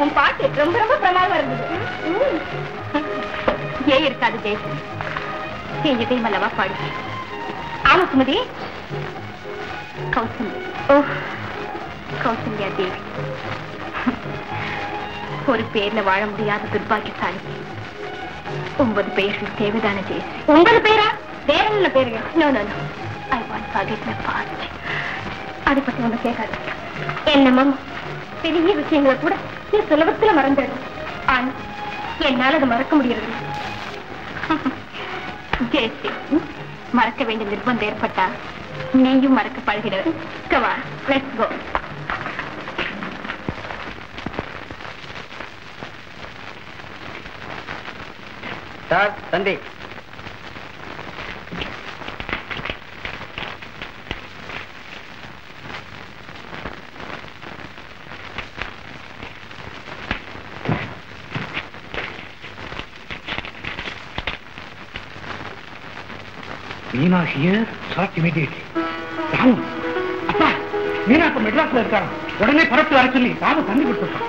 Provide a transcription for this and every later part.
உன் பாட்டு ரொம்ப ரொம்ப பிரமாதமா இருந்தது. ஏன் இருக்காது ஜெயஸ்ரீ, என் இதயம் அல்லவா பாடு. ஆமா சுமதி, கௌசல்யா தேவி ஒரு பேர்ல வாழ முடியாத துர்பாகியசாலி. 9 பெயர்கள் தேவைதான ஜெயஸ்ரீ? 9 பேரா? வேற என்ன பேருங்க? No no no, I want forget my past. அதை பத்தி ஒண்ணு கேட்காது. என்னமோ பெரிய விஷயங்களை கூட நீ சுலபத்துல மறந்துடு. ஆனா என்னால அதை மறக்க முடியறது. ஜெயஸ்ரீ, மறக்க வேண்டிய நிர்பந்தம் ஏற்பட்டா நீயும் மறக்க பழகிடுவ. Come on, let's go. Sir, தந்தை. Meena here, start immediately. Ramu, அப்பா, மீனா இப்ப மெட்ராஸ்ல இருக்காங்க. உடனே பரப்பு வர சொல்லி ராமு தண்ணி கொடுத்துருக்கான்.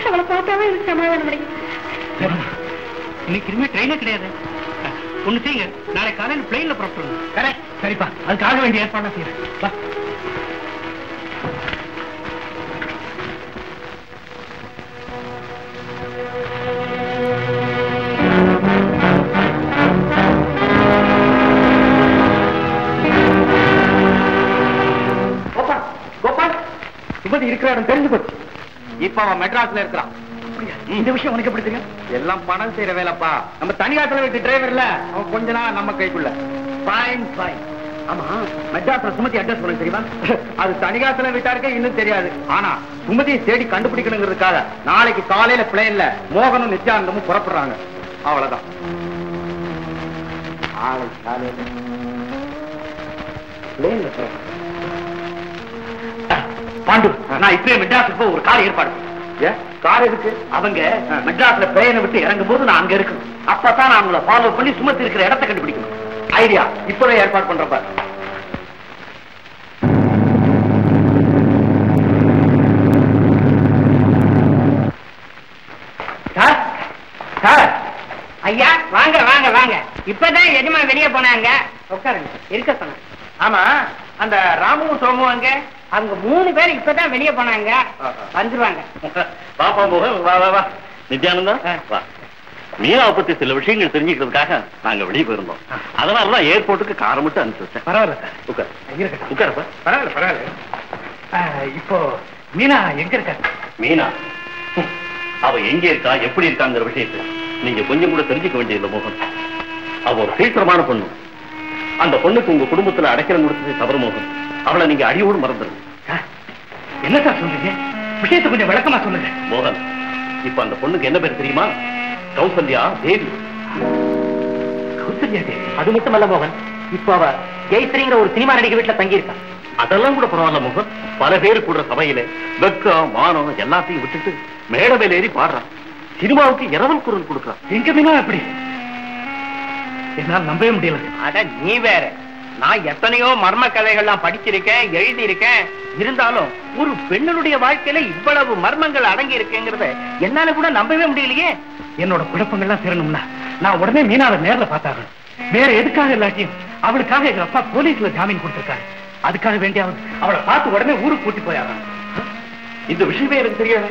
அவளை பார்த்தாவே எனக்கு சமாதானம் கிடைக்கும். இன்னைக்கு இனிமே ட்ரெயினே கிடையாது. ஒண்ணு செய்யுங்க, நாளை காலையில் பிளெயின்ல புறப்பட்டுருங்க. கரெக்ட், சரிப்பா, அதுக்காக வேண்டிய ஏற்பாடு செய்யறேன். இருக்கிற இடம் தெரிஞ்சு போச்சு. இப்ப அவன் மெட்ராஸ்ல இருக்கிறான். இந்த விஷயம் உனக்கு எப்படி தெரியும்? எல்லாம் பணம் செய்யற வேலைப்பா. நம்ம தனியாத்துல வீட்டு டிரைவர்ல அவன் கொஞ்ச நாள் நம்ம கைக்குள்ள. Fine fine. ஆமா, மெட்ராஸ்ல சுமதி அட்ரஸ் உனக்கு தெரியுமா? அது தனியாத்துல வீட்டாருக்கே இன்னும் தெரியாது. ஆனா சுமதியை தேடி கண்டுபிடிக்கணுங்கிறதுக்காக நாளைக்கு காலையில பிளேன்ல மோகனும் நித்யானந்தமும் புறப்படுறாங்க. அவ்வளவுதான். நாளைக்கு காலையில பிளேன்ல பாண்டு, நான் இப்பவே மெட்ராஸுக்கு போய் ஒரு கார் ஏற்பாடு. கார் எதுக்கு? அவங்க மெட்ராஸ்ல பிளேனை விட்டு இறங்கும் போது நான் அங்க இருக்கணும். அப்பதான் நான் உங்களை ஃபாலோ பண்ணி சுமத்தி இருக்கிற இடத்தை கண்டுபிடிக்கணும். ஐடியா, இப்பவே ஏற்பாடு பண்றப்ப. ஐயா, வாங்க வாங்க வாங்க. இப்பதான் எஜமா வெளியே போனாங்க. உட்காருங்க, இருக்க சொன்ன. ஆமா, அந்த ராமுவும் சோமும் அங்க, அவங்க 3 பேர் இப்பதான் வெளியே போனாங்க. வந்துருவாங்க. பாப்பா மோகன், வா வா வா. நித்யானந்தம், வா. மீனாவை பத்தி சில விஷயங்கள் தெரிஞ்சுக்கிறதுக்காக நாங்க வெளியே போயிருந்தோம். அதனாலதான் ஏர்போர்ட்டுக்கு காரை மட்டும் அனுப்பிச்சு வச்சேன். பரவாயில்ல சார், உட்கார் இருக்கட்டும். உட்காரப்பா. பரவாயில்ல பரவாயில்ல. இப்போ மீனா எங்க இருக்கா? மீனா அவ எங்க இருக்கா, எப்படி இருக்காங்கிற விஷயத்தை நீங்க கொஞ்சம் கூட தெரிஞ்சுக்க வேண்டியதில்லை மோகன். அவ ஒரு சீக்கிரமான பொண்ணு. அந்த பொண்ணுக்கு உங்க குடும்பத்துல அடைக்கலம் கொடுத்தது தவறு மோகன். அவளை நீங்க அடியோடு மறந்துடுங்க. என்ன சார் சொல்றீங்க? விஷயத்தை கொஞ்சம் விளக்கமா சொல்லுங்க. மோகன், இப்ப அந்த பொண்ணுக்கு என்ன பேர் தெரியுமா? கௌசல்யா தேவி. கௌசல்யா தேவி? அது மட்டும் அல்ல மோகன், இப்ப அவ ஜெயஸ்ரீங்கிற ஒரு சினிமா நடிகை வீட்டுல தங்கி இருக்கா. அதெல்லாம் கூட பரவாயில்ல மோகன். பல பேர் கூடுற சபையில வெக்கம் மானம் எல்லாத்தையும் விட்டுட்டு மேட மேல ஏறி பாடுறான். சினிமாவுக்கு இரவல் குரல் கொடுக்கறான். எங்க மீனா எப்படி? என்னால் நம்பவே முடியல. அட நீ வேற, நான் எத்தனையோ மர்ம கதைகள்லாம் படிச்சிருக்கேன், எழுதி இருக்கேன். இருந்தாலும் ஒரு பெண்ணுடைய வாழ்க்கையில இவ்வளவு மர்மங்கள் அடங்கி இருக்குங்கிறத என்னால கூட நம்பவே முடியலையே. என்னோட குழப்பங்கள்லாம் சேரணும்னா நான் உடனே மீனாவை நேர்ல பார்த்தாகணும். வேற எதுக்காக இல்லாட்டியும் அவளுக்காக எங்க அப்பா போலீஸ்ல ஜாமீன் கொடுத்திருக்காரு. அதுக்காக வேண்டியாவது அவளை பார்த்து உடனே ஊருக்கு கூட்டி போயாகணும். இந்த விஷயமே எனக்கு தெரியாது.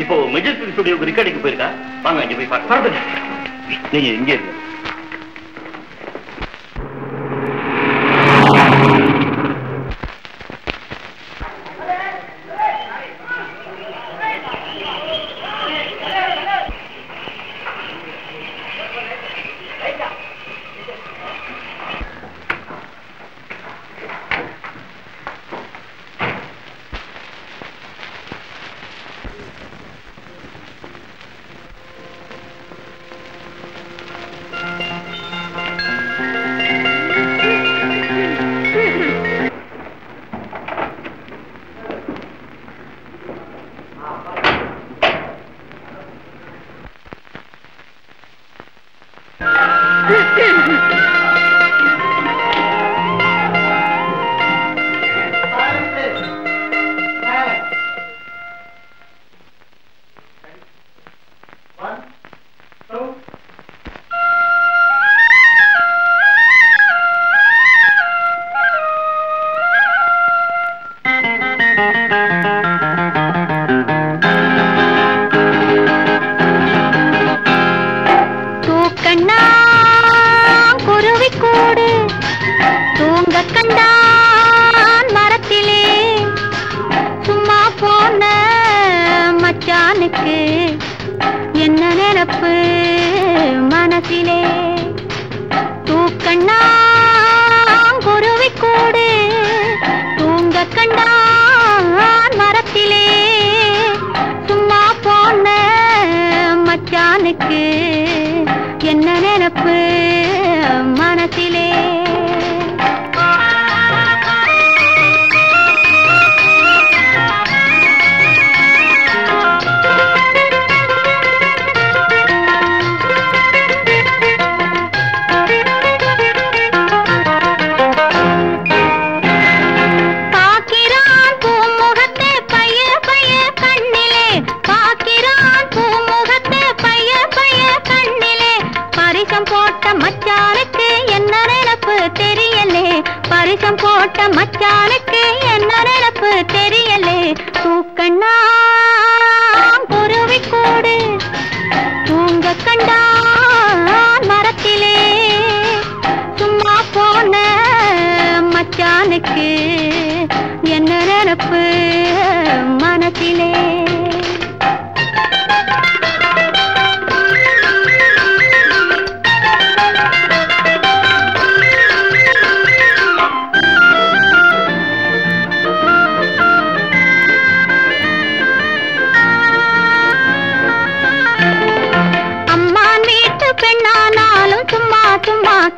இப்போ மெஜஸ்டிக் ஸ்டுடியோக்கு ரெக்கார்டிங் போயிருக்கா? வாங்க இங்க போய் பாருங்க. நீங்க இங்க இருங்க. கண்டான் மரத்திலே சும்மா போன மச்சானுக்கு என்ன நினைப்பு மனசிலே தூக்கண்ணா குருவி கூடு தூங்க கண்டான் மரத்திலே சும்மா போன மச்சானுக்கு என்ன நினைப்பு மனசிலே பரிசம் போட்ட மச்சானுக்கு என்ன நினைப்பு தெரியலே தூக்கண்ணா குருவி கூடு தூங்க கண்டான் மரத்திலே சும்மா போன மச்சானுக்கு என்ன நினைப்பு மனசிலே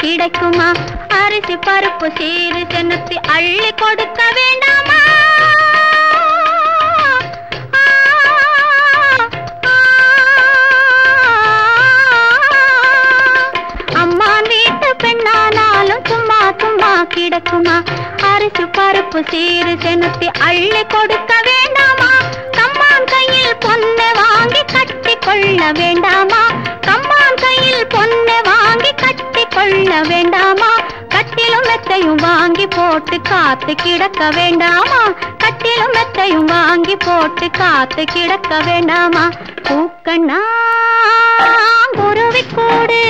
கிடைக்குமா அரிசி பருப்பு சீரு சென்னத்தி அள்ளி கொடுக்க வேண்டாமா அம்மா வீட்டு பெண்ணானாலும் சும்மா சும்மா கிடைக்குமா அரிசி பருப்பு சீரு சென்னத்தி அள்ளி கொடுக்க வேண்டாமா கம்மான் கையில் பொண்ணை வாங்கி கட்டி கொள்ள வேண்டாமா கம்மான் கையில் பொண்ணை வாங்கி கட்டி கொள்ள வேண்டாமா கட்டிலும் மெத்தையும் வாங்கி போட்டு காத்து கிடக்க வேண்டாமா கட்டிலும் மெத்தையும் வாங்கி போட்டு காத்து கிடக்க வேண்டாமா தூக்கண்ணா குருவி கூடு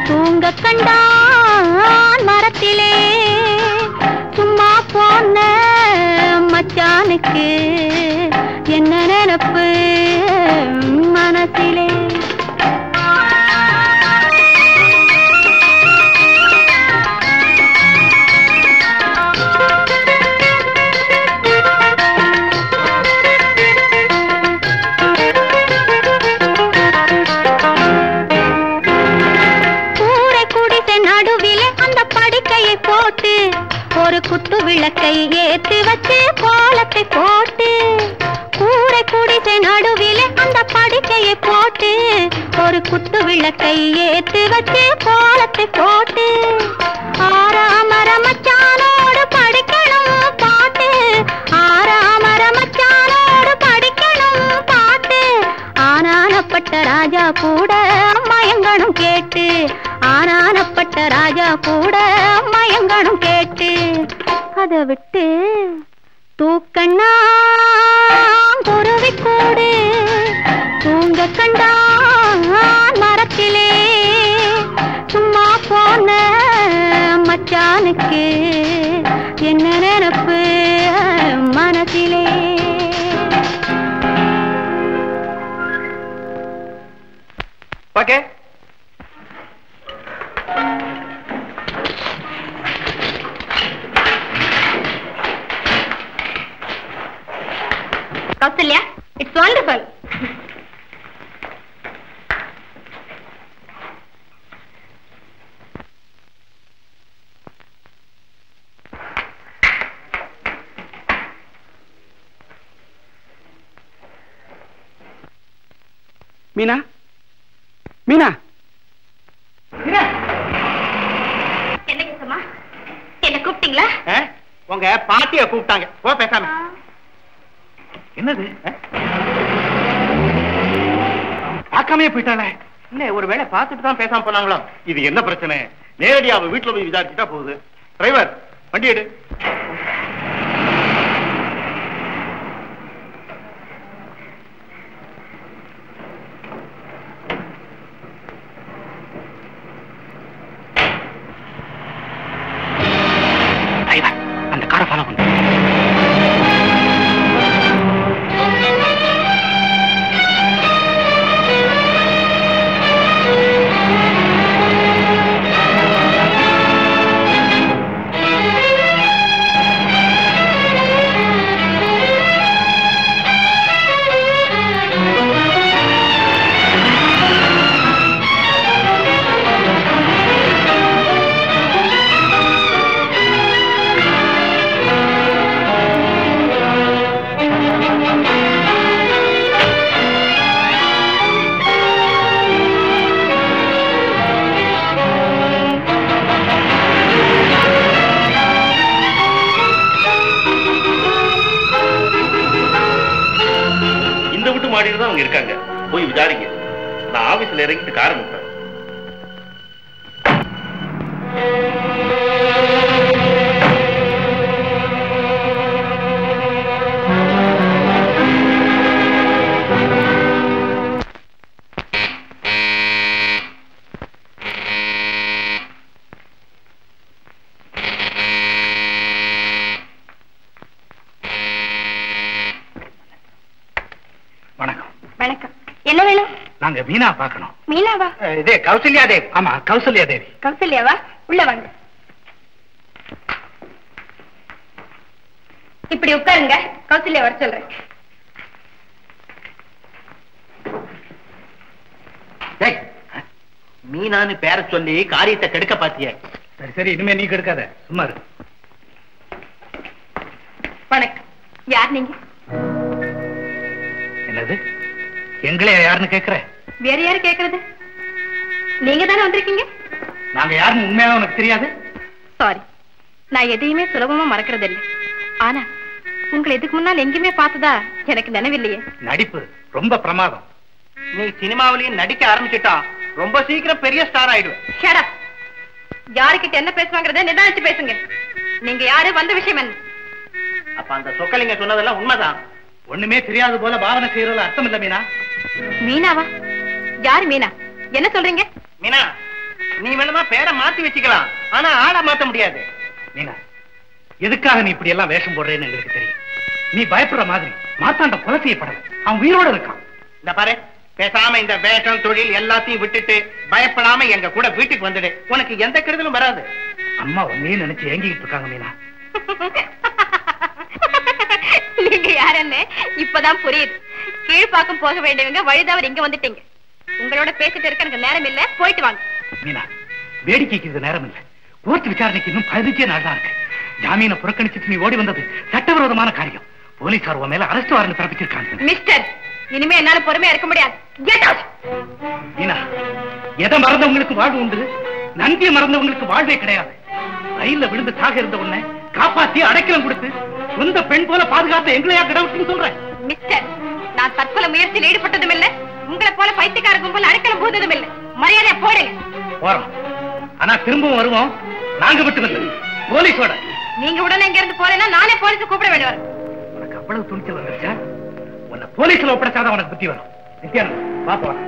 தூங்க கண்டான் மரத்திலே சும்மா போன மச்சானுக்கு என்ன நினைப்பு மனசிலே போட்டு ஒரு குத்து விளக்கை ஏத்தி வச்சு கோலத்தை போட்டு கூரை குடிசை நடுவிலே அந்த படுக்கையை போட்டு ஒரு குத்து விளக்கை ஏத்தி வச்சு கோலத்தை போட்டு ஆறாமர மச்சானோடு படிக்கணும் பாட்டு ஆறாமர மச்சானோடு படிக்கணும் பாட்டு ஆனானப்பட்ட ராஜா கூட மயங்கணும் கேட்டு ஆனானப்பட்ட ராஜா கூட மயங்கணும் கேட்டு அதை விட்டு தூக்கண்ணா குருவி கூடு தூங்க கண்டான் மரத்திலே சும்மா போன மச்சானுக்கு என்ன நினைப்பு மனசிலே okay Kausalya, it's wonderful. Meena Meena என்ன கேசமா என்ன கூப்பிட்டீங்களா? உங்க பாட்டிய கூப்பிட்டாங்க. போ பேசாம. என்னது பார்க்காமே போயிட்டாளே? இல்ல ஒருவேளை பார்த்துட்டு தான் பேசாம போனாங்களோ. இது என்ன பிரச்சனை? நேரடியா அவ வீட்டுல போய் விசாரிச்சுட்டா போகுது. டிரைவர் வண்டி எடு. கொஞ்சம் விசாரிங்க. நான் ஆபீஸ்ல இறங்கிட்டு காரை நிற்பேன். வணக்கம். என்ன வேணும்? நாங்க மீனா பார்க்கணும். மீனாவா? இதே கௌசல்யா தேவி. ஆமா, கௌசல்யா தேவி. கௌசல்யாவா? உள்ள வாங்க. இப்படி உட்காருங்க, கௌசல்யா வர சொல்றேன். மீனான்னு பேர சொல்லி காரியத்தை கெடுக்க பாத்திய. சரி சரி, இனிமே நீ கெடுக்காத, சும்மா இரு. வணக்கம். யார் நீங்க? என்னது, எங்களே யாருன்னு கேக்குற? வேற யாரு கேக்குறது? நீங்க தானே வந்திருக்கீங்க. நாங்க யாருன்னு உண்மையாக உனக்கு தெரியாது? சாரி, நான் எதையுமே சுலபமா மறக்கிறது இல்லை. ஆனா உங்களை இதுக்கு முன்னால் எங்கேயுமே பார்த்ததா எனக்கு நினைவில்லையே. நடிப்பு ரொம்ப பிரமாதம். நீ சினிமாவிலையும் நடிக்க ஆரம்பிச்சுட்டா ரொம்ப சீக்கிரம் பெரிய ஸ்டார் ஆயிடுவேன். Shut up. யாருக்கிட்ட என்ன பேசுவாங்கறத நிதானிச்சு பேசுங்க. நீங்க யாரு, வந்த விஷயம் என்ன? அப்ப அந்த சொக்கலிங்க சொன்னதெல்லாம் உண்மைதான். ஒண்ணுமே தெரியாது போல பாவனை செய்யறதுல அர்த்தம் இல்ல மீனா. மீனாவா? யாரு மீனா? என்ன சொல்றீங்க? மீனா, நீ வேணுமா பேரை மாத்தி வச்சுக்கலாம், ஆனா ஆளை மாத்த முடியாது. மீனா, எதுக்காக நீ இப்படி எல்லாம் வேஷம் போடுறேன்னு எங்களுக்கு தெரியும். நீ பயப்படுற மாதிரி மாத்தாண்ட கொலை செய்யப்படல, அவன் உயிரோட இருக்கான். இந்த பாரு, பேசாம இந்த வேஷம் தொழில் எல்லாத்தையும் விட்டுட்டு பயப்படாம எங்க கூட வீட்டுக்கு வந்துடு. உனக்கு எந்த கெடுதலும் வராது. அம்மா உன்னையும் நினைச்சு ஏங்கிட்டு இருக்காங்க மீனா. நீங்க யாருன்னு இப்பதான் புரியுது. கீழ்பாக்கம் போக வேண்டியவங்க வழிதவர் இங்க வந்துட்டீங்க. உங்களோட பேசிட்டு இருக்க எனக்கு நேரம் இல்ல, போயிட்டு வாங்க. மீனா, வேடிக்கைக்கு இது நேரம் இல்ல. கோர்ட் விசாரணைக்கு இன்னும் 15 நாள் தான் இருக்கு. ஜாமீனை புறக்கணிச்சுட்டு நீ ஓடி வந்தது சட்டவிரோதமான காரியம். போலீசார் உன் மேல அரெஸ்ட் வாரண்ட் பிறப்பிச்சிருக்காங்க. மிஸ்டர், இனிமே என்னால பொறுமையா இருக்க முடியாது. Get out. மீனா, எதை மறந்தவங்களுக்கு வாழ்வு உண்டு, நன்றியை மறந்தவங்களுக்கு வாழ்வே கிடையாது. ரயில்ல விழுந்து தாக இருந்த உன்னை காப்பாத்தி அடைக்கலம் கொடுத்து சொந்த பெண் போல பாதுகாத்த எங்களையா கடவுள்னு சொல்றேன். மிஸ்டர், நான் தற்கொலை முயற்சியில் ஈடுபட்டதும் இல்ல, உங்களை போல பைத்தியக்கார கும்பல் அடைக்கலம் போததும் இல்ல. மரியாதையா போடுங்க. போறோம், ஆனா திரும்பவும் வருவோம். நாங்க விட்டு வந்து போலீஸோட. நீங்க உடனே இங்க இருந்து போறேன்னா நானே போலீஸ் கூப்பிட வேண்டி வரும். உனக்கு அவ்வளவு துணிச்சல் வந்துருச்சா? உன்னை போலீஸ்ல ஒப்படைச்சாதான் உனக்கு புத்தி வரும். நித்யானந்த், பாப்போம்.